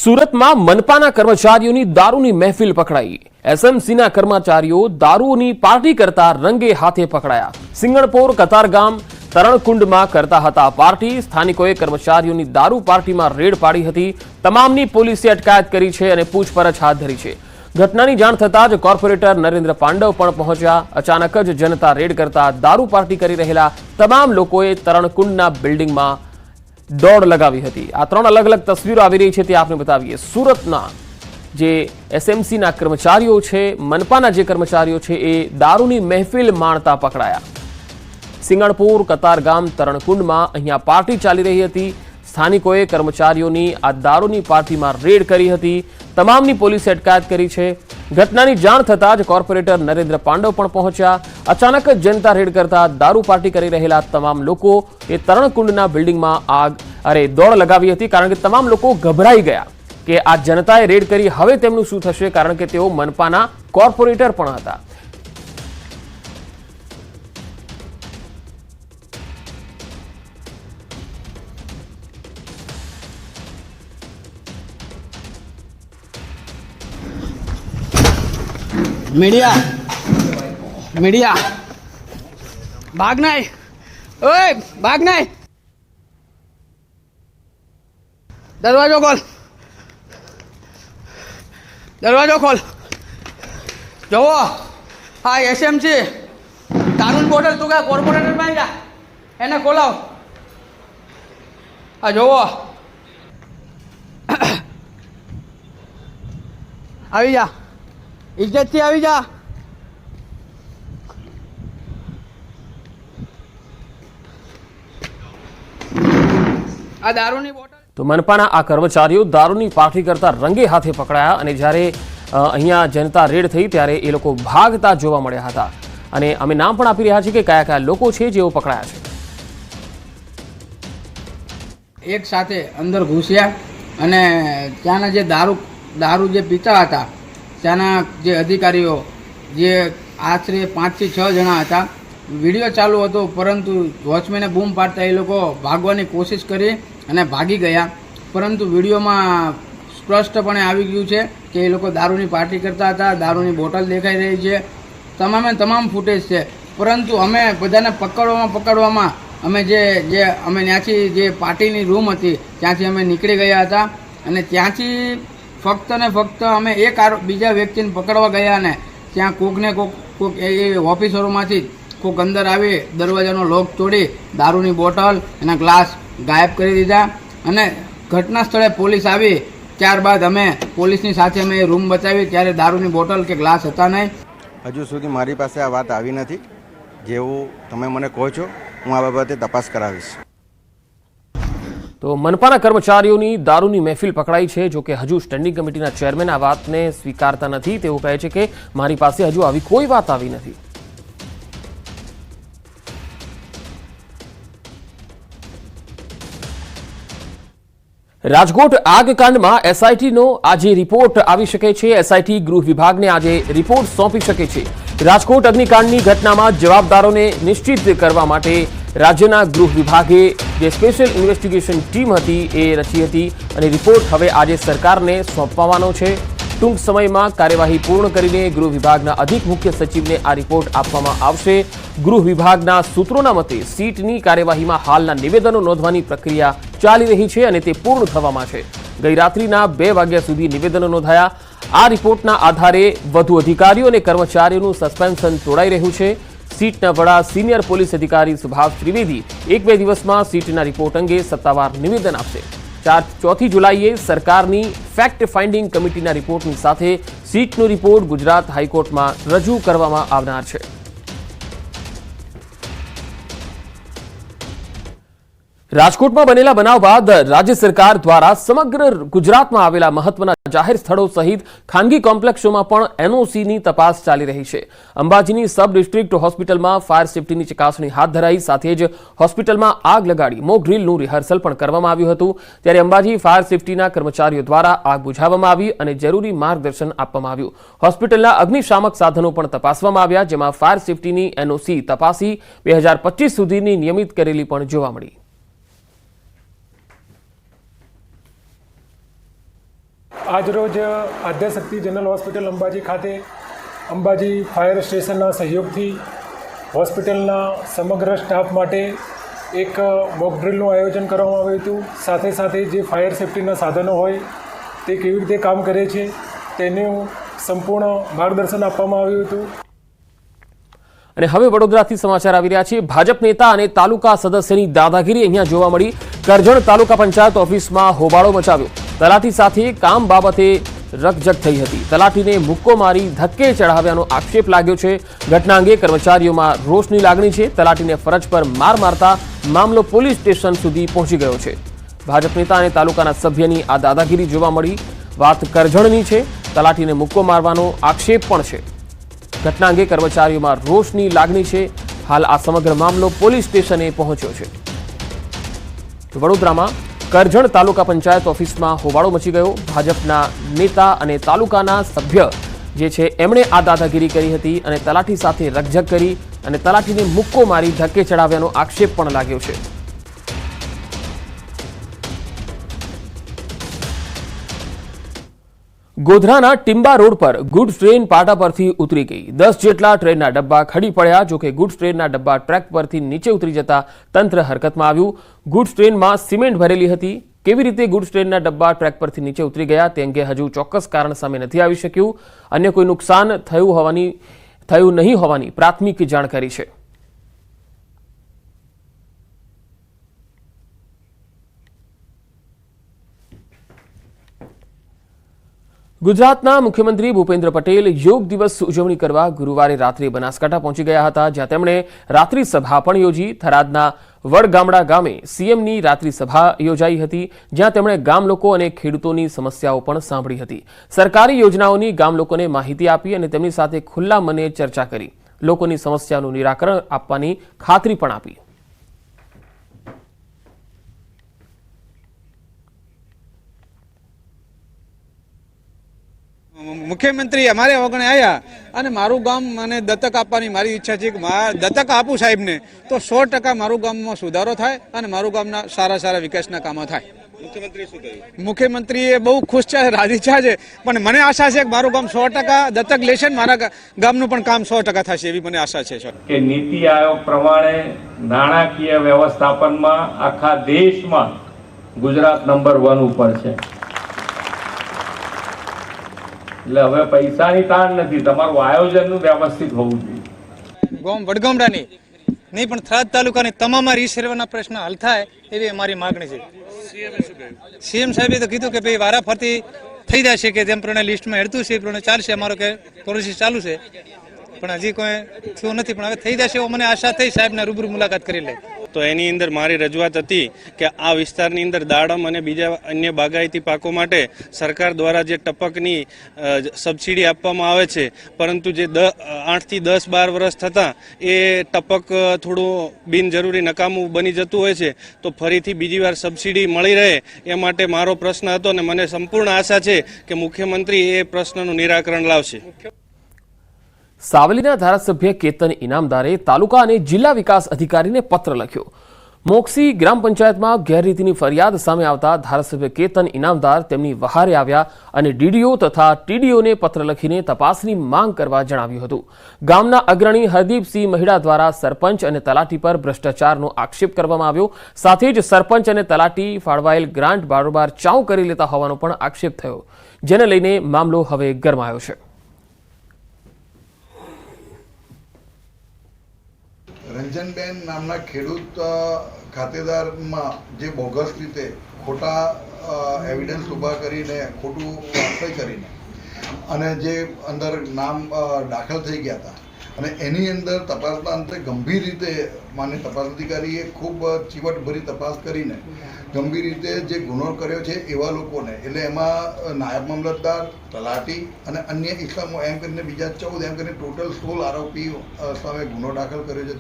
સુરતમાં મનપાના કર્મચારીઓની દારૂની મહેફિલ પકડાઈ। એસએમસીના કર્મચારીઓ દારૂની પાર્ટી કરતા રંગે હાથે પકડાયા। સિંગણપોર કતારગામ તરણકુંડમાં કરતા હતા પાર્ટી। સ્થાનિકોએ કર્મચારીઓની દારૂ પાર્ટીમાં રેડ પાડી હતી। તમામની પોલીસે અટકાયત કરી છે અને પૂછપરછ હાથ ધરી છે। ઘટનાની જાણ થતાં જ કોર્પોરેટર નરેન્દ્ર પાંડવ પણ પહોંચ્યા। અચાનક જ જનતા રેડ કરતા દારૂ પાર્ટી કરી રહેલા તમામ લોકોએ તરણકુંડના બિલ્ડિંગમાં દોડ लगावी हती। आ त्रण अलग अलग तस्वीरों आवी रही छे ते आपने बतावीए। सूरतना जे एसएमसीना कर्मचारीओ छे, मनपाना जे कर्मचारीओ छे ए दारूनी महफिल माणता पकड़ाया। सिंगणपुर कतारगाम तरणकुंडमां अहींया पार्टी चाली रही हती। स्थानिकोए कर्मचारीओनी आ दारूनी पार्टीमां रेड करी हती। तमामनी पोलीसे अटकायत करी छे। घटनानी जाण थतां ज कोर्पोरेटर नरेंद्र पांडव पण पहोंच्या। अचानक ज जनता रेड करता दारू पार्टी करी रहेला तमाम लोको ए तरणकुंडना बिल्डिंगमां दौड़ लगावी हती, कारण के तमाम लोको गभराई गया के आ जनताए रेड करी हवे तेमनुं शुं थशे, कारण के तेओ मनपाना कोर्पोरेटर पण हता। मीडिया मीडिया भाग नहीं, ओए भाग नहीं, दरवाजो खोल, दरवाजो खोल। जो हाँ एसएमसी दारून बोटल तू क्या कॉर्पोरेटर में जा एने खोलाओ। हाँ जो आई जा, इज्जत थी आई जा। आ दारूनी बोटल तो मनपाना आ कर्मचारीओ दारूनी पार्टी करता रंगे हाथे पकड़ाया अने ज्यारे अहींया जनता रेड थई त्यारे ए लोको भागता जोवा मळ्या हता। अने अमे नाम पण आपी रह्या छीए के कया कया लोको छे जेओ पकड़ाया छे। एक साथे अंदर घुस्या अने त्याना जे दारू जे पीता हता त्याना जे अधिकारीओ जे आश्रे 5 થી 6 जणा हता। विडियो चालू हतो परंतु वॉचमेने बूम पाडता ए लोको भागवानी कोशिश करी अने भागी गया, परंतु विडियोमां स्पष्टपणे आवी गयुं छे के ए लोको दारूनी पार्टी करता हता। दारूनी बोटल देखाई रही छे, तमामे तमाम फूटेज छे, परंतु अमे बधाने पकड़वामां अमे जे अमे न्याथी जे पार्टीनी रूम हती त्यांथी अमे નીકળી ગયા હતા અને ત્યાંથી फक्त ने फक्त अमे एक बीजा व्यक्ति ने पकड़वा गया ने त्या कोक ने कोक ऑफिसरोमांथी कोक अंदर आवी दरवाजानो लॉक तोड़ी दारूनी बोटल एना ग्लास गायब करी दीधा अने घटना स्थळे पोलीस आवी। त्यारबाद अमे पोलीसनी साथे अमे रूम बचावी त्यारे दारूनी बोटल के ग्लास हता नहीं। हजू सुधी मारी पासे आ वात आवी नथी। जेवुं तमे मने कहो छो हुं आ बाबते तपास करावीश। तो मनपाना कर्मचारीओनी दारूनी महफिल पकड़ाई है। जो कि हजू स्टेन्डिंग कमिटीना चेरमेन आ वातने स्वीकारता नथी। तेओ कहे छे के मारी पासे हजू आवी कोई वात आवी नथी। राजकोट आगकांड में एसआईटी नो आज रिपोर्ट आवी शके छे। एसआईटी गृह विभाग ने आज रिपोर्ट सौंपी शके छे। राजकोट अग्निकांडनी घटना में जवाबदारोने निश्चित करवा माटे राज्यना गृह विभागे जे स्पेशल इन्वेस्टिगेशन टीम हती ए रची हती अने रिपोर्ट हवे आज सरकारने सोंपवानो छे। टूंक समयमां कार्यवाही पूर्ण करीने गृह विभागना अधिक मुख्य सचिवने आ रिपोर्ट आपवामां आवशे। गृह विभागना सूत्रोना मते सीटनी कार्यवाहीमां हालना निवेदनो नोंधवानी प्रक्रिया चाली रही छे अने ते पूर्ण थवामां छे। गई रात्रिना 2 वाग्या सुधी निवेदनो नोंधाया। आ रिपोर्टना आधारे वधु अधिकारीओ अने कर्मचारीओनुं सस्पेन्शन तोड़ाई रह्युं छे। सीटना वड़ा सीनियर पोलीस अधिकारी सुभाष त्रिवेदी 1-2 दिवसमां सीटना रिपोर्ट अंगे सत्तावार निवेदन आपशे। 4 जुलाईए सरकारनी फेक्ट फाइंडिंग कमिटीना रिपोर्टनी साथे सीटनो रिपोर्ट गुजरात हाईकोर्टमां रजू करवामां आवनार छे। राजकोटमां बनेला बनाव बाद राज्य सरकार द्वारा समग्र गुजरातमां आवेला महत्वना जाहेर स्थळो सहित खानगी कॉम्प्लेक्सोमां पण एनओसीनी तपास चाली रही छे। अंबाजीनी सब डिस्ट्रिक्ट होस्पिટલમાં फायर सेफ्टीनी चकासणी हाथ धराई। साथे ज होस्पिટલમાં आग लगाड़ी मोक ड्रीलનું रिहर्सल पण करवामां આવ્યું હતું। ત્યારે અંબાજી फायर सेफ्टीના કર્મચારીઓ દ્વારા આગ બુઝાવવામાં આવી અને જરૂરી માર્ગદર્શન આપવામાં આવ્યું। હોસ્પિટલના અગ્નિશામક સાધનો પણ તપાસવામાં આવ્યા, જેમાં फायर सेफ्टीની एनओसी તપાસી 2025 સુધીની નિયમિત કરેલી પણ જોવા મળી। આજરોજ આદ્યશક્તિ જનરલ હોસ્પિટલ અંબાજી ખાતે અંબાજી ફાયર સ્ટેશનના સહયોગથી હોસ્પિટલના સમગ્ર સ્ટાફ માટે એક મોક ડ્રિલનું આયોજન કરવામાં આવ્યું હતું. સાથે સાથે જે ફાયર સેફ્ટીના સાધનો હોય તે કેવી રીતે કામ કરે છે તેનું સંપૂર્ણ માર્ગદર્શન આપવામાં આવ્યું હતું. અને હવે વડોદરાથી સમાચાર આવી રહ્યા છે. ભાજપ નેતા અને તાલુકા સદસ્યની દાદાગીરી અહીંયા જોવા મળી. કરજણ તાલુકા પંચાયત ઓફિસમાં હોબાળો મચાવ્યો. તલાટી સાથે કામ બાબતે રકઝક થઈ હતી. તલાટીને મુક્કો મારી ધક્કે ચડાવ્યાનો આક્ષેપ લાગ્યો છે. ઘટના અંગે કર્મચારીઓમાં રોષની લાગણી છે. તલાટીને ફરજ પર માર મારતા મામલો પોલીસ સ્ટેશન સુધી પહોંચી ગયો છે. ભાજપ નેતા અને તાલુકાના સભ્યની આ દાદાગીરી જોવા મળી. વાત કરજણની છે. તલાટીને મુક્કો મારવાનો આક્ષેપ પણ છે. ઘટના અંગે કર્મચારીઓમાં રોષની લાગણી છે. હાલ આ સમગ્ર મામલો પોલીસ સ્ટેશને પહોંચ્યો છે. વડોદરામાં કરજણ તાલુકા પંચાયત ઓફિસમાં હોબાળો મચી ગયો. ભાજપના નેતા અને તાલુકાના સભ્ય જે છે એમણે આ દાદાગીરી કરી હતી અને તલાટી સાથે રકઝક કરી અને તલાટીને મુક્કો મારી ધક્કે ચડાવ્યાનો આક્ષેપ પણ લાગ્યો છે. ગોધરાના ટિમ્બા રોડ પર ગુડ્સ ટ્રેન પાટા પરથી ઉતરી ગઈ. 10 જેટલા ટ્રેનના ડબ્બા ખડી પડ્યા. જોકે ગુડ્સ ટ્રેનના ડબ્બા ટ્રેક પરથી નીચે ઉતરી જતા તંત્ર હરકતમાં આવ્યું. ગુડ્સ ટ્રેનમાં સિમેન્ટ ભરેલી હતી. કેવી રીતે ગુડ્સ ટ્રેનના ડબ્બા ટ્રેક પરથી નીચે ઉતરી ગયા તે અંગે હજુ ચોક્કસ કારણ સામે નથી આવી શક્યું. અન્ય કોઈ નુકસાન થયું નહીં હોવાની પ્રાથમિક જાણકારી છે. ગુજરાતના મુખ્યમંત્રી ભૂપેન્દ્ર પટેલ યોગ દિવસ ઉજવણી કરવા ગુરુવારે રાત્રે બનાસકાંઠા પહોંચી ગયા હતા, જ્યાં તેમણે રાત્રિ સભા પણ યોજી. થરાદના વડગામડા ગામે સીએમની રાત્રિ સભા યોજાઈ હતી, જ્યાં તેમણે ગામ લોકો અને ખેડૂતોની સમસ્યાઓ પણ સાંભળી હતી. સરકારી યોજનાઓની ગામ લોકોને માહિતી આપી અને તેમની સાથે ખુલ્લા મને ચર્ચા કરી. લોકોની સમસ્યાનું નિરાકરણ આપવાની ખાતરી પણ આપી. મુખ્યમંત્રી અમારે વગણે આવ્યા અને મારું ગામ મને દત્તક આપવાની મારી ઈચ્છા છે કે દત્તક આપું સાહેબને તો 100% મારું ગામમાં સુધારો થાય અને મારું ગામના સારા સારા વિકાસના કામો થાય. મુખ્યમંત્રી શું કહ્યું? મુખ્યમંત્રીએ બહુ ખુશ છે, રાજી છે, પણ મને આશા છે કે મારું ગામ 100% દત્તક લેશે ને મારા ગામનું પણ કામ 100% થશે એવી મને આશા છે. કે નીતિ આયોગ પ્રમાણે નાણાકીય વ્યવસ્થાપનમાં આખા દેશમાં ગુજરાત નંબર 1 ઉપર છે. એટલે હવે પૈસાની તાણ નથી, તમારું આયોજનનું વ્યવસ્થિત હોવું જોઈએ. ગામ વડગામડાની નહીં પણ થરાદ તાલુકાની તમામ રીસર્વેના પ્રશ્ન હલ થાય એવી અમારી માગણી છે. સીએમ સાહેબે તો કીધું કે ભાઈ વારાફરતી થઈ જશે, કે જેમ પ્રમાણે લિસ્ટમાં હેડતું છે એ પ્રમાણે ચાલશે. અમારો કે પ્રોસેસ ચાલુ છે પણ હજી કોઈ થયું નથી, પણ હવે થઈ જશે એવો મને આશા થઈ. સાહેબને રૂબરૂ મુલાકાત કરી લે તો એની અંદર મારી રજૂઆત હતી કે આ વિસ્તારની અંદર દાડમ અને બીજા અન્ય બાગાયતી પાકો માટે સરકાર દ્વારા જે ટપકની સબસિડી આપવામાં આવે છે, પરંતુ જે 8 થી 10-12 વર્ષ થતાં એ ટપક થોડું બિનજરૂરી નકામું બની જતું હોય છે, તો ફરીથી બીજી વાર સબસિડી મળી રહે એ માટે મારો પ્રશ્ન હતો અને મને સંપૂર્ણ આશા છે કે મુખ્યમંત્રી એ પ્રશ્નનું નિરાકરણ લાવશે. સાવલીના ધારાસભ્ય કેતન ઇનામદારે તાલુકા અને જિલ્લા વિકાસ અધિકારીને પત્ર લખ્યો. મોક્ષી ગ્રામ પંચાયતમાં ગેરરીતિની ફરિયાદ સામે આવતા ધારાસભ્ય કેતન ઇનામદાર તેમની વહારે આવ્યા અને ડીડીઓ તથા ટીડીઓને પત્ર લખીને તપાસની માંગ કરવા જણાવ્યું હતું. ગામના અગ્રણી હરદીપસિંહ મહિડા દ્વારા સરપંચ અને તલાટી પર ભ્રષ્ટાચારનો આક્ષેપ કરવામાં આવ્યો. સાથે જ સરપંચ અને તલાટી ફાળવાયેલ ગ્રાન્ટ બારોબાર ચાઉ કરી લેતા હોવાનો પણ આક્ષેપ થયો, જેને લઈને મામલો હવે ગરમાયો છે. રંજનબેન નામના ખેડૂત ખાતેદારમાં જે બોગસ રીતે ખોટા એવિડન્સ ઊભા કરીને ખોટું વાસ્તવ કરીને અને જે અંદર નામ દાખલ થઈ ગયા હતા અને એની અંદર તપાસના અંતે ગંભીર રીતે માન્ય તપાસ અધિકારીએ ખૂબ ચીવટભરી તપાસ કરીને ગંભીર રીતે જે ગુનો કર્યો છે એવા લોકોને, એટલે એમાં નાયબ મામલતદાર, તલાટી અને અન્ય ઇસમો એમ કરીને બીજા 14 એમ કરીને ટોટલ 16 આરોપીઓ સામે ગુનો દાખલ કર્યો છે.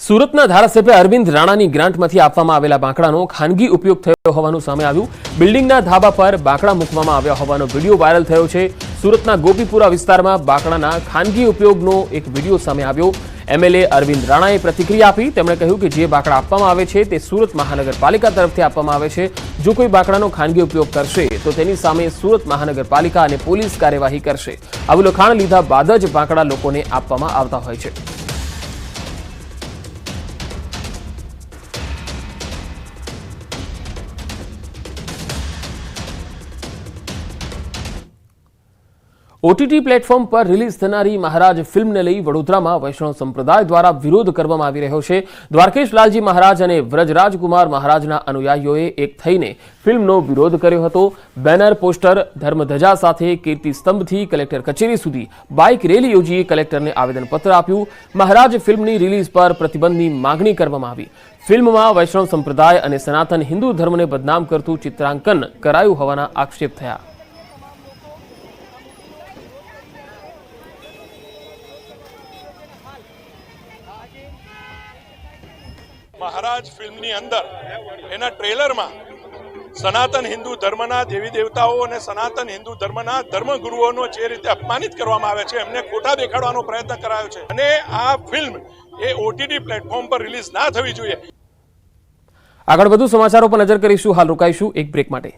સુરતના ધારાસભ્ય અરવિંદ રાણાની ગ્રાન્ટમાંથી આપવામાં આવેલા બાંકડાનો ખાનગી ઉપયોગ થયો હોવાનું સામે આવ્યું. બિલ્ડિંગના ધાબા પર બાંકડા મૂકવામાં આવ્યા હોવાનો વિડીયો વાયરલ થયો છે. સુરતના ગોપીપુરા વિસ્તારમાં બાંકડાના ખાનગી ઉપયોગનો એક વિડીયો સામે આવ્યો. એમએલએ અરવિંદ રાણાએ પ્રતિક્રિયા આપી. તેમણે કહ્યું કે જે બાકડા આપવામાં આવે છે તે સુરત મહાનગરપાલિકા તરફથી આપવામાં આવે છે. જો કોઈ બાકડાનો ખાનગી ઉપયોગ કરશે તો તેની સામે સુરત મહાનગરપાલિકા અને પોલીસ કાર્યવાહી કરશે. આવું લખાણ લીધા બાદ જ બાકડા લોકોને આપવામાં આવતા હોય છે. ઓટીટી પ્લેટફોર્મ પર રિલીઝ થનારી મહારાજ ફિલ્મને લઈ વડોદરામાં વૈષ્ણવ સંપ્રદાય દ્વારા વિરોધ કરવામાં આવી રહ્યો છે. દ્વારકેશ લાલજી મહારાજ અને વ્રજરાજકુમાર મહારાજના અનુયાયીઓએ એક થઈને ફિલ્મનો વિરોધ કર્યો હતો. બેનર, પોસ્ટર, ધર્મધજા સાથે કીર્તિ સ્તંભથી કલેક્ટર કચેરી સુધી બાઇક રેલી યોજી કલેક્ટરને આવેદનપત્ર આપ્યું. મહારાજ ફિલ્મની રિલીઝ પર પ્રતિબંધની માંગણી કરવામાં આવી. ફિલ્મમાં વૈષ્ણવ સંપ્રદાય અને સનાતન હિન્દુ ધર્મને બદનામ કરતું ચિત્રાંકન કરાયું હોવાના આક્ષેપ થયા. મહારાજ ફિલ્મની અંદર એના ટ્રેલરમાં સનાતન હિન્દુ ધર્મના દેવી દેવતાઓ અને સનાતન હિન્દુ ધર્મના ધર્મગુરુઓનો જે રીતે અપમાનિત કરવામાં આવે છે, એમને ખોટા દેખાડવાનો પ્રયત્ન કરાયો છે અને આ ફિલ્મ એ ઓટીટી પ્લેટફોર્મ પર રિલીઝ ના થવી જોઈએ. આગળ વધુ સમાચારો પર નજર કરીશું. હાલ રોકાઈશું એક બ્રેક માટે.